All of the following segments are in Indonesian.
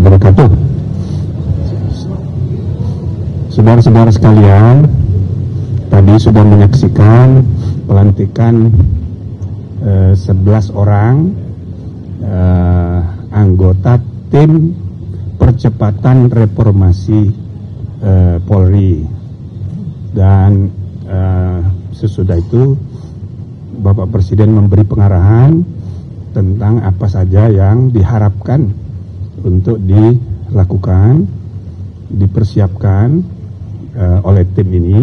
wabarakatuh. Saudara-saudara sekalian, tadi sudah menyaksikan pelantikan 11 orang anggota tim percepatan reformasi Polri, dan sesudah itu Bapak Presiden memberi pengarahan tentang apa saja yang diharapkan untuk dilakukan, dipersiapkan oleh tim ini,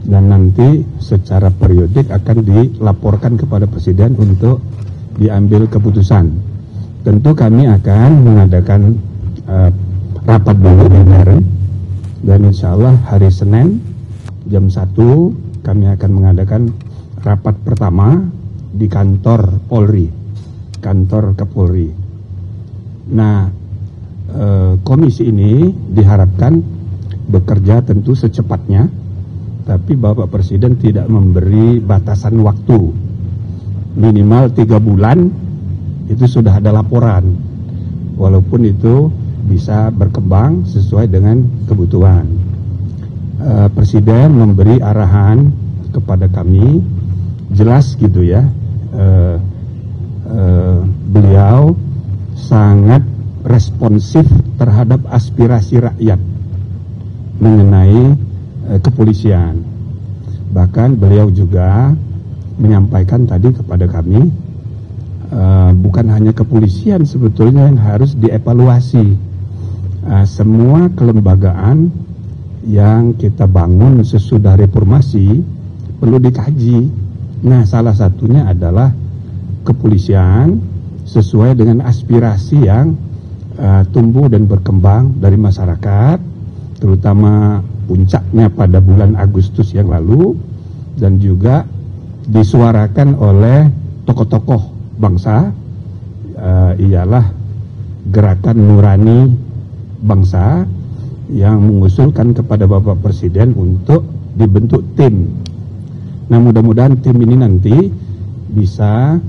dan nanti secara periodik akan dilaporkan kepada Presiden untuk diambil keputusan. Tentu kami akan mengadakan rapat dulu bareng, dan insya Allah hari Senin jam 1 kami akan mengadakan rapat pertama di kantor Polri, kantor Kapolri. Nah, komisi ini diharapkan bekerja tentu secepatnya, tapi Bapak Presiden tidak memberi batasan waktu. Minimal 3 bulan itu sudah ada laporan, walaupun itu bisa berkembang sesuai dengan kebutuhan. Presiden memberi arahan kepada kami, jelas gitu ya, beliau sangat responsif terhadap aspirasi rakyat mengenai kepolisian. Bahkan beliau juga menyampaikan tadi kepada kami, bukan hanya kepolisian sebetulnya yang harus dievaluasi. Semua kelembagaan yang kita bangun sesudah reformasi perlu dikaji. Nah, salah satunya adalah kepolisian sesuai dengan aspirasi yang tumbuh dan berkembang dari masyarakat, terutama puncaknya pada bulan Agustus yang lalu, dan juga disuarakan oleh tokoh-tokoh bangsa, ialah Gerakan Nurani Bangsa yang mengusulkan kepada Bapak Presiden untuk dibentuk tim. Nah, mudah-mudahan tim ini nanti bisa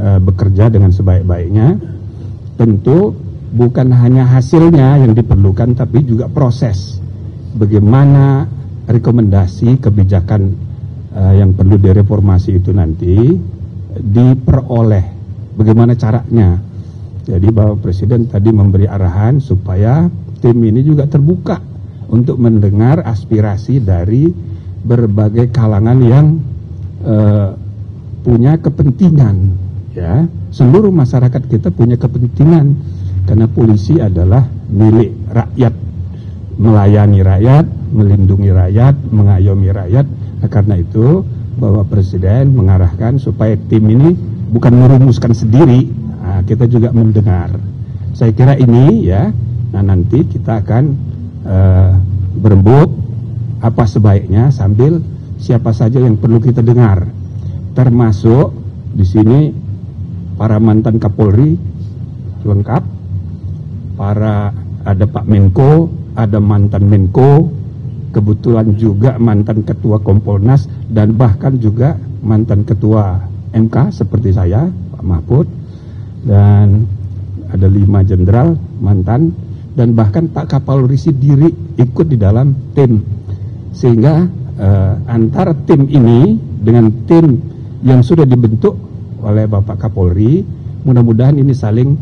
bekerja dengan sebaik-baiknya. Tentu bukan hanya hasilnya yang diperlukan, tapi juga proses. Bagaimana rekomendasi kebijakan yang perlu direformasi itu nanti diperoleh, bagaimana caranya. Jadi Bapak Presiden tadi memberi arahan supaya tim ini juga terbuka untuk mendengar aspirasi dari berbagai kalangan yang punya kepentingan, ya. Seluruh masyarakat kita punya kepentingan, karena polisi adalah milik rakyat, melayani rakyat, melindungi rakyat, mengayomi rakyat. Nah, karena itu Bapak Presiden mengarahkan supaya tim ini bukan merumuskan sendiri, kita juga mendengar. Saya kira ini ya, nah nanti kita akan berembuk apa sebaiknya, sambil siapa saja yang perlu kita dengar, termasuk di sini para mantan Kapolri lengkap, ada Pak Menko, ada mantan Menko, kebetulan juga mantan Ketua Kompolnas, dan bahkan juga mantan Ketua MK seperti saya, Pak Mahfud, dan ada 5 jenderal mantan, dan bahkan Pak Kapolri sendiri ikut di dalam tim. Sehingga antara tim ini dengan tim yang sudah dibentuk oleh Bapak Kapolri, mudah-mudahan ini saling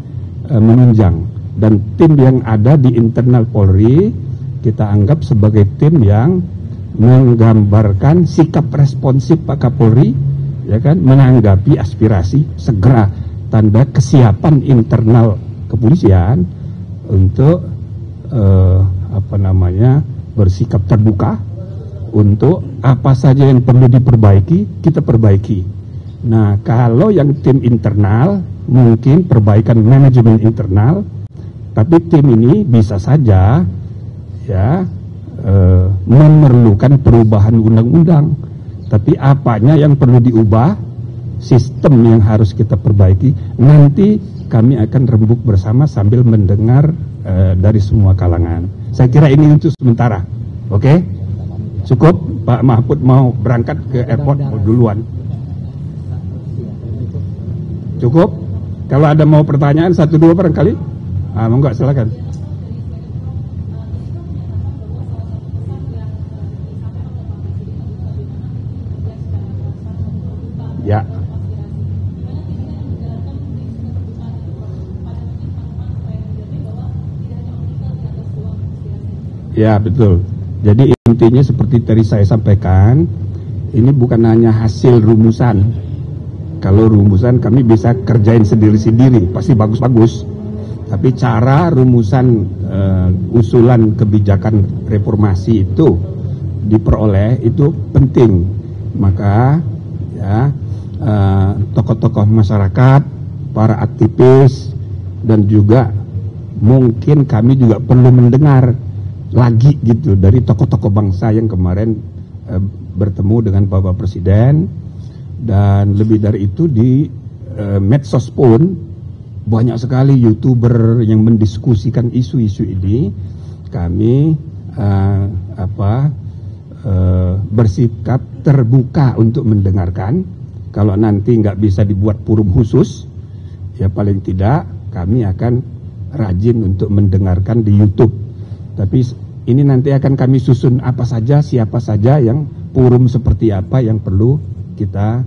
menunjang. Dan tim yang ada di internal Polri kita anggap sebagai tim yang menggambarkan sikap responsif Pak Kapolri, ya kan, menanggapi aspirasi, segera tanda kesiapan internal kepolisian untuk bersikap terbuka untuk apa saja yang perlu diperbaiki, kita perbaiki. Nah, kalau yang tim internal mungkin perbaikan manajemen internal, tapi tim ini bisa saja ya memerlukan perubahan undang-undang. Tapi apanya yang perlu diubah, sistem yang harus kita perbaiki, nanti kami akan rembuk bersama sambil mendengar dari semua kalangan. Saya kira ini untuk sementara. Oke? Cukup? Pak Mahfud mau berangkat ke airport duluan. Cukup? Kalau ada mau pertanyaan 1-2 barangkali, monggo silakan. Ya, betul. Jadi intinya seperti tadi saya sampaikan, ini bukan hanya hasil rumusan. Kalau rumusan kami bisa kerjain sendiri-sendiri, pasti bagus-bagus. Tapi cara rumusan usulan kebijakan reformasi itu diperoleh itu penting. Maka ya tokoh-tokoh masyarakat, para aktivis, dan juga mungkin kami juga perlu mendengar lagi gitu dari tokoh-tokoh bangsa yang kemarin bertemu dengan Bapak Presiden. Dan lebih dari itu di medsos pun banyak sekali YouTuber yang mendiskusikan isu-isu ini. Kami bersikap terbuka untuk mendengarkan. Kalau nanti nggak bisa dibuat forum khusus, ya paling tidak kami akan rajin untuk mendengarkan di YouTube. Tapi ini nanti akan kami susun apa saja, siapa saja yang forum seperti apa yang perlu kita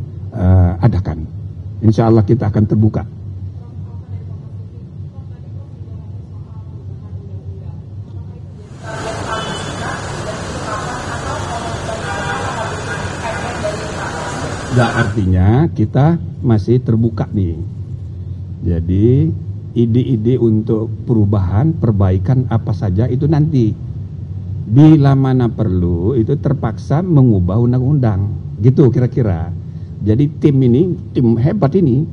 adakan. Insya Allah kita akan terbuka. Nah, artinya kita masih terbuka nih. Jadi ide-ide untuk perubahan, perbaikan apa saja itu nanti. Bila mana perlu itu terpaksa mengubah undang-undang. Gitu kira-kira. Jadi tim ini, tim hebat ini.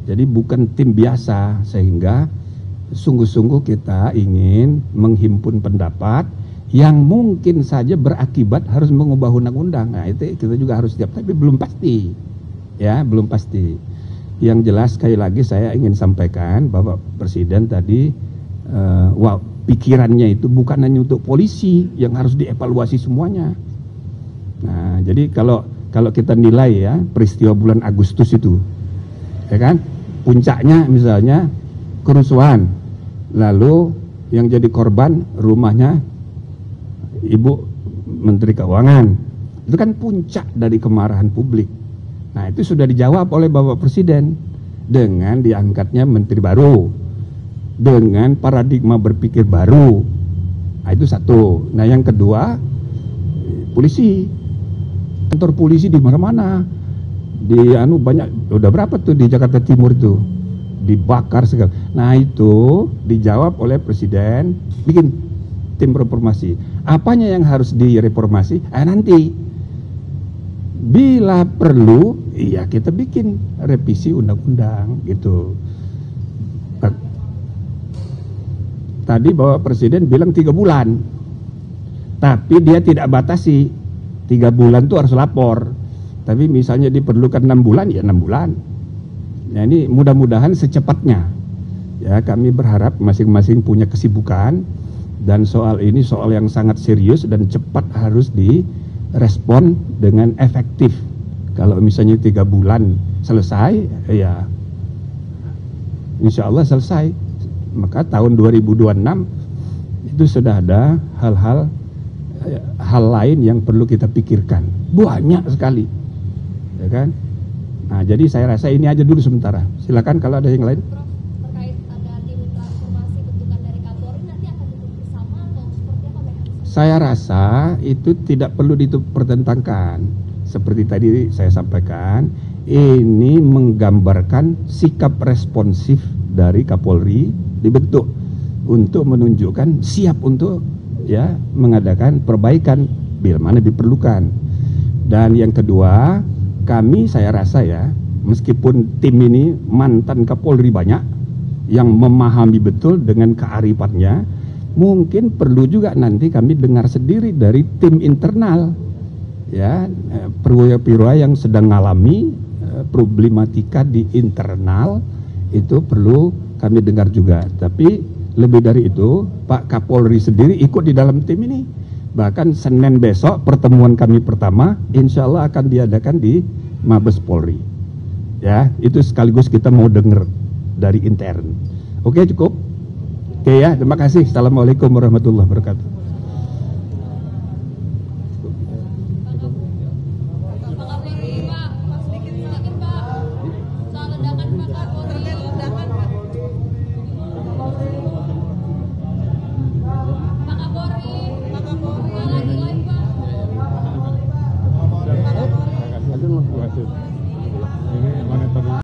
Jadi bukan tim biasa, sehingga sungguh-sungguh kita ingin menghimpun pendapat yang mungkin saja berakibat harus mengubah undang-undang. Nah, itu kita juga harus siap, tapi belum pasti. Ya, belum pasti. Yang jelas sekali lagi saya ingin sampaikan Bapak Presiden tadi, pikirannya itu bukan hanya untuk polisi yang harus dievaluasi semuanya. Nah, jadi kalau kita nilai ya peristiwa bulan Agustus itu, ya kan, puncaknya misalnya kerusuhan, lalu yang jadi korban rumahnya Ibu Menteri Keuangan, itu kan puncak dari kemarahan publik. Nah, itu sudah dijawab oleh Bapak Presiden dengan diangkatnya menteri baru, dengan paradigma berpikir baru. Nah, itu satu. Nah, yang kedua, polisi. Kantor polisi di mana-mana, di banyak, udah berapa tuh di Jakarta Timur itu dibakar segala. Nah, itu dijawab oleh Presiden, bikin tim reformasi. Apanya yang harus direformasi? Nanti bila perlu, iya kita bikin revisi undang-undang gitu. Tadi Bapak Presiden bilang 3 bulan, tapi dia tidak batasi. 3 bulan itu harus lapor. Tapi misalnya diperlukan 6 bulan, ya 6 bulan. Nah, ini mudah-mudahan secepatnya. Ya, kami berharap masing-masing punya kesibukan, dan soal ini soal yang sangat serius dan cepat harus direspon dengan efektif. Kalau misalnya 3 bulan selesai, ya insya Allah selesai. Maka tahun 2026 itu sudah ada hal lain yang perlu kita pikirkan, banyak sekali, ya kan. Nah, jadi saya rasa ini aja dulu sementara. Silakan kalau ada yang lain. Prof, terkait ada tim transformasi bentukan dari Kapolri, nanti akan duduk bersama atau seperti apa mekanisme? Saya rasa itu tidak perlu dipertentangkan. Seperti tadi saya sampaikan, ini menggambarkan sikap responsif dari Kapolri dibentuk untuk menunjukkan siap untuk ya mengadakan perbaikan bila mana diperlukan. Dan yang kedua, kami saya rasa ya, meskipun tim ini mantan Kapolri banyak yang memahami betul dengan kearifannya, mungkin perlu juga nanti kami dengar sendiri dari tim internal ya, perwira-perwira yang sedang mengalami problematika di internal, itu perlu kami dengar juga. Tapi lebih dari itu, Pak Kapolri sendiri ikut di dalam tim ini. Bahkan Senin besok pertemuan kami pertama insya Allah akan diadakan di Mabes Polri. Ya, itu sekaligus kita mau dengar dari intern. Oke, cukup. Oke ya, terima kasih. Assalamualaikum warahmatullahi wabarakatuh. Pak Kapolri. gitu.